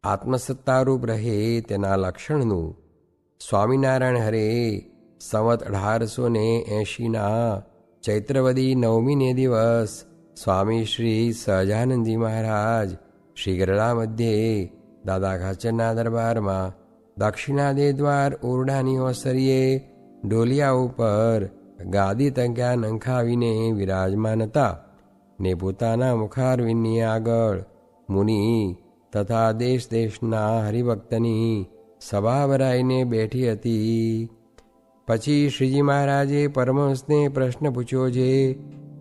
આત્મસત્તારૂપ રહે તેના લક્ષણનું સ્વામિનારાયણ હરે સંવત 1880 ચૈત્રવદી 9મીને દિવસ સ્વામી શ્રી સહજાનંદજી મહારાજ શ્રી ગરડા મધ્યે દાદા ખાચરના દરબારમાં દક્ષિણાદે દ્વાર ઓરડાની ઓસરીએ ડોલિયા ઉપર ગાદી તંક્યા નંખાવીને વિરાજમાન હતા ને પોતાના મુખારવિંદની આગળ મુનિ તથા દેશ દેશના હરિભક્તની સભા ભરાઈને બેઠી હતી. પછી શ્રીજી મહારાજે પરમહંસને પ્રશ્ન પૂછ્યો છે,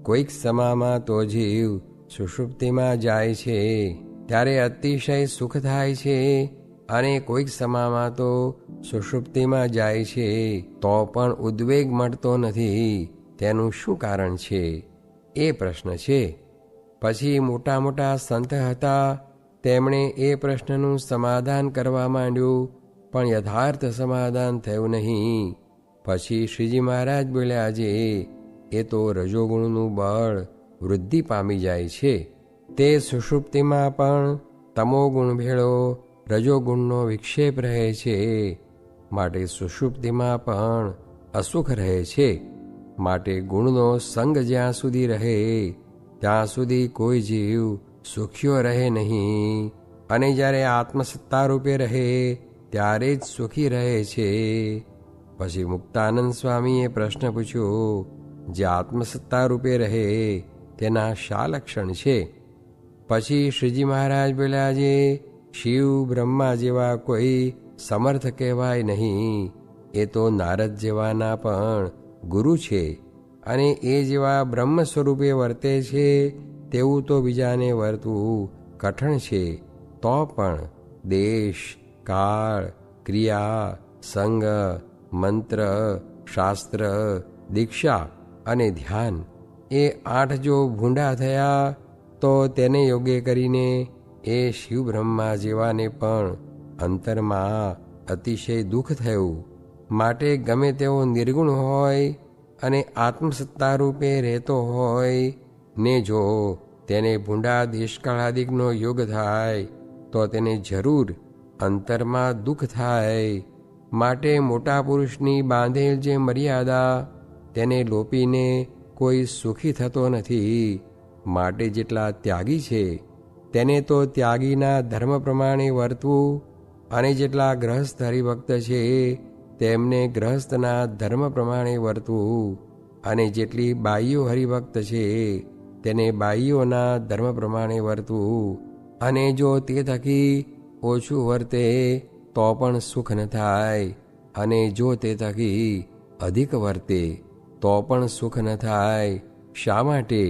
કોઈક સમામાં તો જીવ સુષુપ્તિમાં જાય છે ત્યારે અતિશય સુખ થાય છે, અને કોઈક સમામાં તો સુષુપ્તિમાં જાય છે તો પણ ઉદ્વેગ મળતો નથી. તેનું શું કારણ છે? એ પ્રશ્ન છે. પછી મોટા મોટા સંત હતા, તેમણે એ પ્રશ્નનું સમાધાન કરવા માંડ્યું, પણ યથાર્થ સમાધાન થયું નહીં. પછી શ્રીજી મહારાજ બોલ્યા છે, એ તો રજોગુણનું બળ વૃદ્ધિ પામી જાય છે. તે સુષુપ્તિમાં પણ તમોગુણ ભેળો રજોગુણનો વિક્ષેપ રહે છે, માટે સુષુપ્તિમાં પણ અસુખ રહે છે. માટે ગુણનો સંગ જ્યાં સુધી રહે ત્યાં સુધી કોઈ જીવ સુખ્યો રહે નહીં, અને જ્યારે આત્મસત્તા રૂપે રહે ત્યારે જ સુખી રહે છે. પછી મુક્તાનંદ સ્વામીએ પ્રશ્ન પૂછ્યો, જે આત્મસત્તા રૂપે રહે તેના શા લક્ષણ છે? પછી શ્રીજી મહારાજ બોલ્યા છે, શિવ બ્રહ્મા જેવા કોઈ સમર્થ કહેવાય નહીં. એ તો નારદ જેવાના પણ ગુરુ છે, અને એ જેવા બ્રહ્મ સ્વરૂપે વર્તે છે તેવું તો બીજાને વર્તવું કઠણ છે. તો પણ દેશ, કાળ, ક્રિયા, સંગ, મંત્ર, શાસ્ત્ર, દીક્ષા અને ધ્યાન એ 8 જો ભૂંડા થયા તો તેને યોગ્ય કરીને એ શિવ બ્રહ્મા જેવાને પણ અંતરમાં અતિશય દુઃખ થયું. માટે ગમે તેવો નિર્ગુણ હોય અને આત્મસત્તા રૂપે રહેતો હોય ને જો તેને ભૂંડા દેશકાળાદિકનો યોગ થાય તો તેને જરૂર અંતરમાં દુઃખ થાય. માટે મોટા પુરુષની બાંધેલ જે મર્યાદા તેને લોપીને કોઈ સુખી થતો નથી. માટે જેટલા ત્યાગી છે તેને તો ત્યાગીના ધર્મ પ્રમાણે વર્તવું, અને જેટલા ગ્રહસ્થ હરિભક્ત છે તેમને ગ્રહસ્થના ધર્મ પ્રમાણે વર્તવું, અને જેટલી બાઈઓ હરિભક્ત છે તેને બાઈઓના ધર્મ પ્રમાણે વર્તવું. અને જો તે થકી ઓછું વર્તે તો પણ સુખ ન થાય, અને જો તે થકી અધિક વર્તે તો પણ સુખ ન થાય. શા માટે?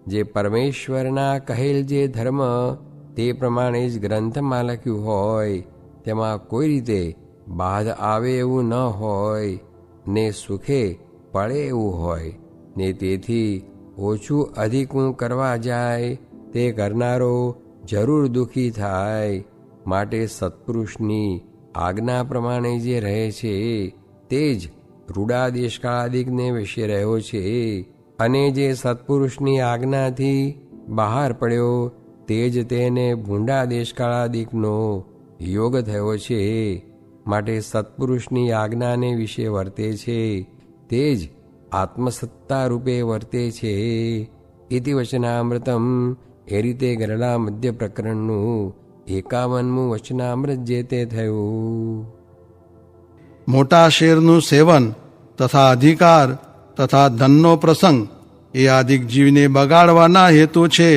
જે પરમેશ્વરના કહેલ જે ધર્મ તે પ્રમાણે જ ગ્રંથમાં લખ્યું હોય તેમાં કોઈ રીતે બાધ આવે એવું ન હોય, ને સુખે પડે એવું હોય, ને તેથી ઓછું અધિકું કરવા જાય તે કરનારો જરૂર દુઃખી થાય. માટે સત્પુરુષની આજ્ઞા પ્રમાણે જે રહે છે તે જ રૂડા દેશકાળાદિકને વિશે રહ્યો છે, અને જે સત્પુરુષની આજ્ઞાથી બહાર પડ્યો તે જ તેને ભૂંડા દેશકાળાદિકનો યોગ થયો છે. માટે સત્પુરુષની આજ્ઞાને વિશે વર્તે છે તે જ આત્મસત્તા રૂપે વર્તે છે. ઇતિ વચનામૃતમ. એ રીતે ગરડા મધ્ય પ્રકરણનું 51મું વચનામૃત જે તે થયું. મોટા શેરનું સેવન તથા અધિકાર તથા ધનનો પ્રસંગ એ આદિક જીવને બગાડવાના હેતુ છે,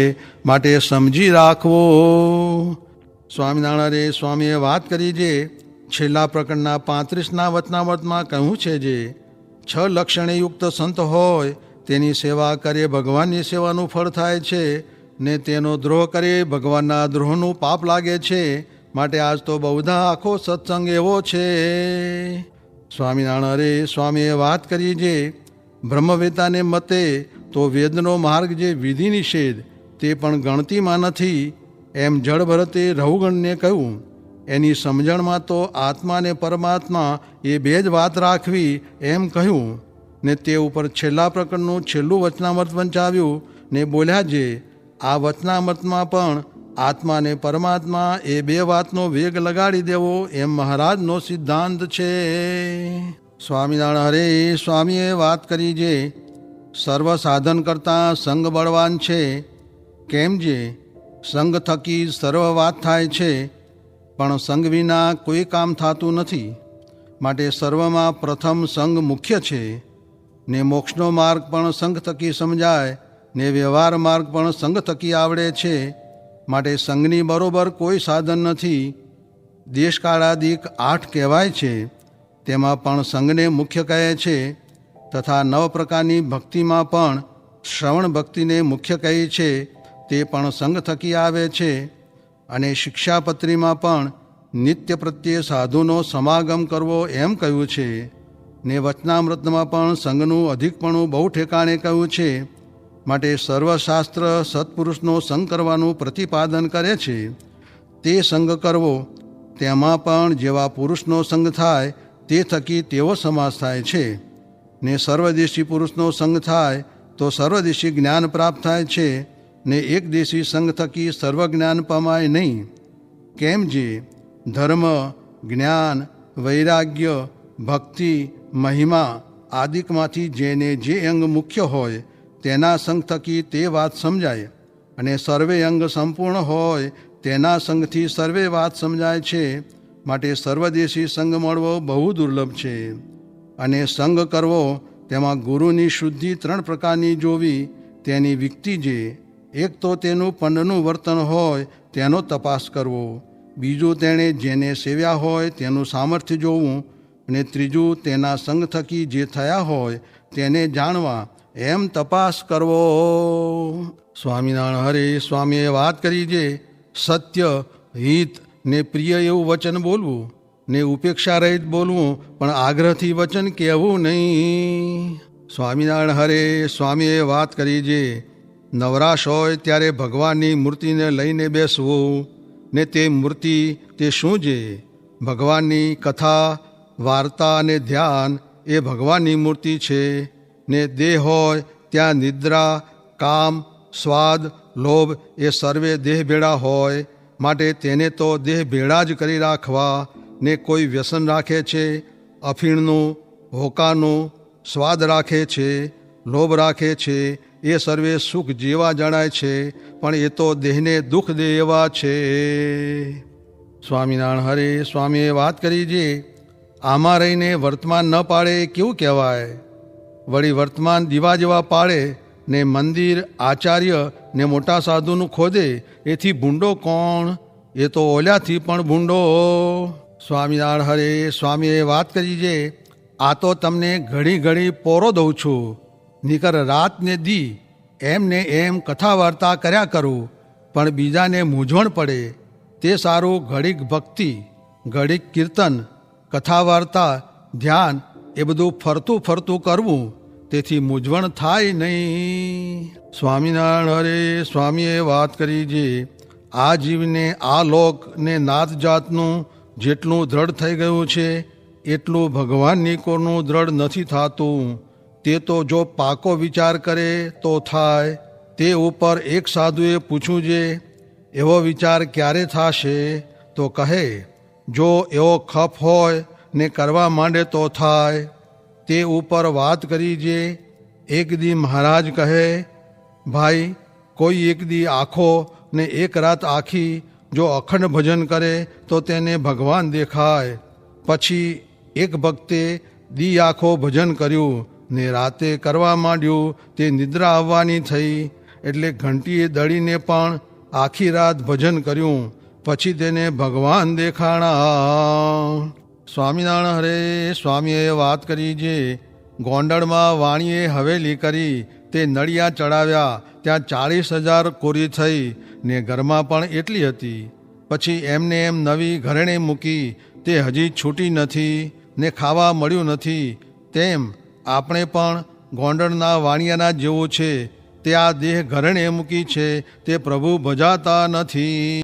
માટે સમજી રાખવો. સ્વામિનારાયણ સ્વામીએ વાત કરી જે છેલ્લા પ્રકરણના 35ના વચનામૃતમાં કહ્યું છે, જે 6 લક્ષણે યુક્ત સંત હોય તેની સેવા કરે ભગવાનની સેવાનું ફળ થાય છે, ને તેનો દ્રોહ કરે ભગવાનના દ્રોહનું પાપ લાગે છે. માટે આજ તો બહુધા આખો સત્સંગ એવો છે. સ્વામિનારાયણ સ્વામીએ વાત કરી જે બ્રહ્મવેતાને મતે તો વેદનો માર્ગ જે વિધિ નિષેધ તે પણ ગણતીમાં નથી, એમ જળ ભરતે રહુગણને કહ્યું. એની સમજણમાં તો આત્મા ને પરમાત્મા એ બે જ વાત રાખવી એમ કહ્યું, ને તે ઉપર છેલ્લા પ્રકરણનું છેલ્લું વચનામૃત વંચાવ્યું, ને બોલ્યા જે આ વચનામૃતમાં પણ આત્મા ને પરમાત્મા એ બે વાતનો વેગ લગાડી દેવો એમ મહારાજનો સિદ્ધાંત છે. સ્વામિનારાયણ હરે સ્વામીએ વાત કરી જે સર્વ સાધન કરતાં સંગ બળવાન છે, કેમ જે સંગ થકી સર્વ વાત થાય છે, પણ સંગ વિના કોઈ કામ થતું નથી. માટે સર્વમાં પ્રથમ સંગ મુખ્ય છે. ને મોક્ષનો માર્ગ પણ સંગ થકી સમજાય, ને વ્યવહાર માર્ગ પણ સંગ થકી આવડે છે. માટે સંગની બરોબર કોઈ સાધન નથી. દેશકાળાદિક 8 કહેવાય છે, તેમાં પણ સંગને મુખ્ય કહે છે. તથા 9 પ્રકારની ભક્તિમાં પણ શ્રવણ ભક્તિને મુખ્ય કહી છે, તે પણ સંગ થકી આવે છે. અને શિક્ષાપત્રીમાં પણ નિત્ય પ્રત્યે સાધુનો સમાગમ કરવો એમ કહ્યું છે. ને વચનામૃતમાં પણ સંગનું અધિકપણું બહુ ઠેકાણે કહ્યું છે. માટે સર્વશાસ્ત્ર સત્પુરુષનો સંગ કરવાનું પ્રતિપાદન કરે છે. તે સંગ કરવો, તેમાં પણ જેવા પુરુષનો સંગ થાય તે થકી તેવો સમાસ થાય છે. ને સર્વદેશી પુરુષનો સંગ થાય તો સર્વદેશી જ્ઞાન પ્રાપ્ત થાય છે. ને એકદેશી સંગ થકી સર્વ જ્ઞાન પમાય નહીં. કેમ જે ધર્મ, જ્ઞાન, વૈરાગ્ય, ભક્તિ, મહિમા આદિકમાંથી જેને જે અંગ મુખ્ય હોય તેના સંગ થકી તે વાત સમજાય, અને સર્વે અંગ સંપૂર્ણ હોય તેના સંગથી સર્વે વાત સમજાય છે. માટે સર્વદેશી સંગ મળવો બહુ દુર્લભ છે. અને સંગ કરવો, તેમાં ગુરુની શુદ્ધિ 3 પ્રકારની જોવી. તેની વિકતિ જે એક તો તેનું પંડનું વર્તન હોય તેનો તપાસ કરવો, બીજું તેણે જેને સેવ્યા હોય તેનું સામર્થ્ય જોવું, અને ત્રીજું તેના સંગ થકી જે થયા હોય તેને જાણવા એમ તપાસ કરવો. સ્વામિનારાયણ હરે સ્વામીએ વાત કરી જે સત્ય, હિત ને પ્રિય એવું વચન બોલવું, ને ઉપેક્ષા રહિત બોલવું, પણ આગ્રહથી વચન કહેવું નહીં. સ્વામિનારાયણ હરે સ્વામીએ વાત કરી જે નવરાશ હોય ત્યારે ભગવાનની મૂર્તિને લઈને બેસવું, ને તે મૂર્તિ તે શું છે? ભગવાનની કથા, વાર્તા અને ધ્યાન એ ભગવાનની મૂર્તિ છે. ને દેહ હોય ત્યાં નિદ્રા, કામ, સ્વાદ, લોભ એ સર્વે દેહ ભેળા હોય. માટે તેને તો દેહ ભેળા જ કરી રાખવા. ને કોઈ વ્યસન રાખે છે અફીણનું, હોકાનું, સ્વાદ રાખે છે, લોભ રાખે છે, એ સર્વે સુખ જેવા જણાય છે, પણ એ તો દેહને દુઃખ દે એવા છે. સ્વામિનારાયણ હરે સ્વામીએ વાત કરી જે આમાં રહીને વર્તમાન ન પાડે કેવું કહેવાય? વળી વર્તમાન દીવા જેવા પાડે, ને મંદિર, આચાર્ય ને મોટા સાધુનું ખોદે, એથી ભૂંડો કોણ? એ તો ઓલ્યાથી પણ ભૂંડો. સ્વામિનારાયણ હરે સ્વામીએ વાત કરી જે આ તો તમને ઘડી ઘડી પોરો દઉં છું, નીકર રાત ને દી એમને એમ કથા વાર્તા કર્યા કરું, પણ બીજાને મૂંઝવણ પડે તે સારું ઘડીક ભક્તિ, ઘડીક કીર્તન, કથા વાર્તા, ધ્યાન એ બધું ફરતું ફરતું કરવું, તેથી મૂંઝવણ થાય નહીં. સ્વામિનારાયણ હરે સ્વામીએ વાત કરી જે આ જીવને આ લોક ને નાત જાતનું જેટલું દ્રઢ થઈ ગયું છે એટલું ભગવાનની કોરનું દ્રઢ નથી થતું. તે તો જો પાકો વિચાર કરે તો થાય. તે ઉપર એક સાધુએ પૂછ્યું જે એવો વિચાર ક્યારે થશે? તો કહે જો એવો ખપ હોય ને કરવા માંડે તો થાય. તે ઉપર વાત કરી જે એક દી મહારાજ કહે ભાઈ કોઈ એક દી આખો ને એક રાત આખી જો અખંડ ભજન કરે તો તેને ભગવાન દેખાય. પછી એક ભક્તે દી આખો ભજન કર્યું ને રાતે કરવા માંડ્યું, તે નિદ્રા આવવાની થઈ, એટલે ઘંટીએ દળીને પણ આખી રાત ભજન કર્યું, પછી તેને ભગવાન દેખાણા. સ્વામિનારાયણ હરે સ્વામીએ વાત કરી જે ગોંડલમાં વાણીએ હવેલી કરી, તે નળિયા ચડાવ્યા, ત્યાં 40,000 કોરી થઈ, ને ઘરમાં પણ એટલી હતી. પછી એમને એમ નવી ઘરેણે મૂકી, તે હજી છૂટી નથી ને ખાવા મળ્યું નથી. તેમ આપણે પણ ગોંડલના વાણિયાના જેવું છે, તે આ દેહ ઘરેણે મૂકી છે, તે પ્રભુ ભજાતા નથી.